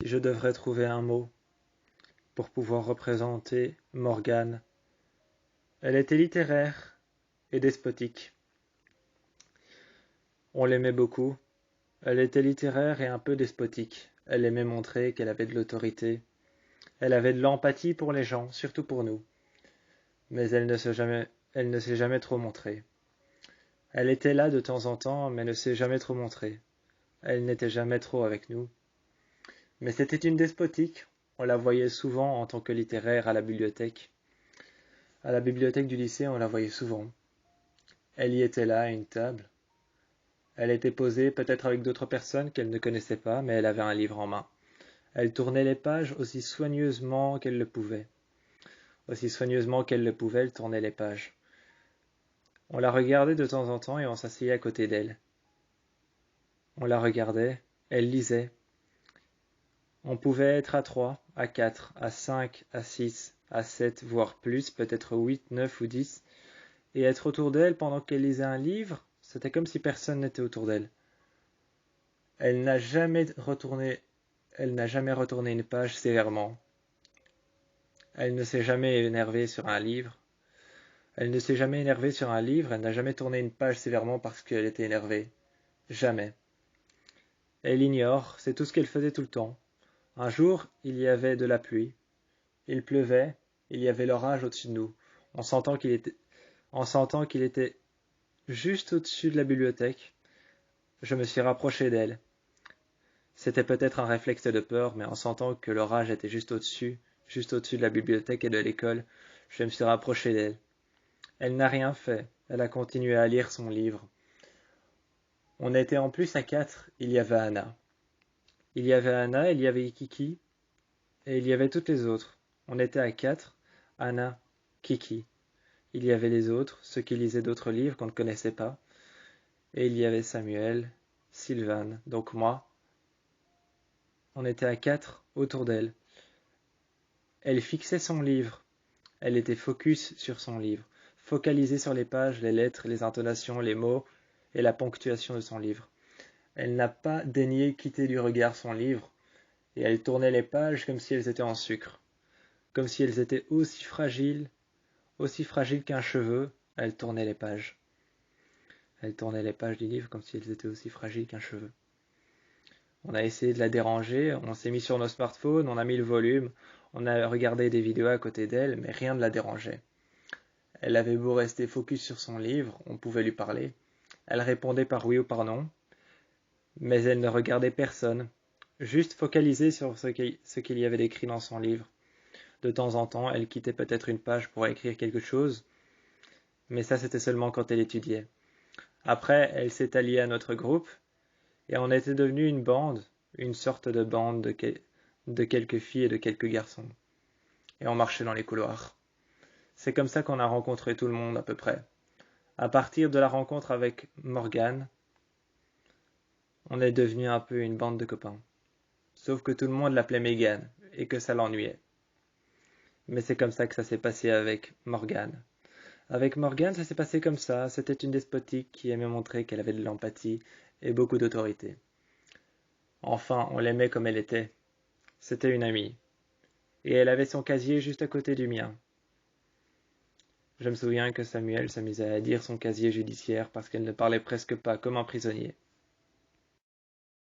Je devrais trouver un mot pour pouvoir représenter Morgane. Elle était littéraire et despotique. On l'aimait beaucoup. Elle était littéraire et un peu despotique. Elle aimait montrer qu'elle avait de l'autorité. Elle avait de l'empathie pour les gens, surtout pour nous. Mais elle ne s'est jamais trop montrée. Elle était là de temps en temps, mais ne s'est jamais trop montrée. Elle n'était jamais trop avec nous. Mais c'était une despotique. On la voyait souvent en tant que littéraire à la bibliothèque. À la bibliothèque du lycée, on la voyait souvent. Elle y était là, à une table. Elle était posée, peut-être avec d'autres personnes qu'elle ne connaissait pas, mais elle avait un livre en main. Elle tournait les pages aussi soigneusement qu'elle le pouvait. Aussi soigneusement qu'elle le pouvait, elle tournait les pages. On la regardait de temps en temps et on s'asseyait à côté d'elle. On la regardait, elle lisait. On pouvait être à 3, à 4, à 5, à 6, à 7, voire plus, peut-être 8, 9 ou 10, et être autour d'elle pendant qu'elle lisait un livre, c'était comme si personne n'était autour d'elle. Elle n'a jamais retourné une page sévèrement. Elle ne s'est jamais énervée sur un livre. Elle n'a jamais tourné une page sévèrement parce qu'elle était énervée. Jamais. Elle ignore, c'est tout ce qu'elle faisait tout le temps. Un jour, il y avait de la pluie. Il pleuvait, il y avait l'orage au-dessus de nous. En sentant qu'il était juste au-dessus de la bibliothèque, je me suis rapproché d'elle. C'était peut-être un réflexe de peur, mais en sentant que l'orage était juste au-dessus de la bibliothèque et de l'école, je me suis rapproché d'elle. Elle n'a rien fait, elle a continué à lire son livre. On était en plus à 4, il y avait Anna. Il y avait Anna, il y avait Kiki, et il y avait toutes les autres. On était à 4, Anna, Kiki. Il y avait les autres, ceux qui lisaient d'autres livres qu'on ne connaissait pas. Et il y avait Samuel, Sylvane, donc moi. On était à 4 autour d'elle. Elle fixait son livre. Elle était focus sur son livre, focalisée sur les pages, les lettres, les intonations, les mots et la ponctuation de son livre. Elle n'a pas daigné quitter du regard son livre, et elle tournait les pages comme si elles étaient en sucre, comme si elles étaient aussi fragiles qu'un cheveu, elle tournait les pages. Elle tournait les pages du livre comme si elles étaient aussi fragiles qu'un cheveu. On a essayé de la déranger, on s'est mis sur nos smartphones, on a mis le volume, on a regardé des vidéos à côté d'elle, mais rien ne la dérangeait. Elle avait beau rester focus sur son livre, on pouvait lui parler. Elle répondait par oui ou par non, mais elle ne regardait personne, juste focalisée sur ce qu'il y avait d'écrit dans son livre. De temps en temps, elle quittait peut-être une page pour écrire quelque chose, mais ça c'était seulement quand elle étudiait. Après, elle s'est alliée à notre groupe, et on était devenu une bande, une sorte de bande de quelques filles et de quelques garçons. Et on marchait dans les couloirs. C'est comme ça qu'on a rencontré tout le monde à peu près. À partir de la rencontre avec Morgane, on est devenu un peu une bande de copains. Sauf que tout le monde l'appelait Megan, et que ça l'ennuyait. Mais c'est comme ça que ça s'est passé avec Morgane. Avec Morgane, ça s'est passé comme ça. C'était une despotique qui aimait montrer qu'elle avait de l'empathie et beaucoup d'autorité. Enfin, on l'aimait comme elle était. C'était une amie. Et elle avait son casier juste à côté du mien. Je me souviens que Samuel s'amusait à lire son casier judiciaire parce qu'elle ne parlait presque pas comme un prisonnier.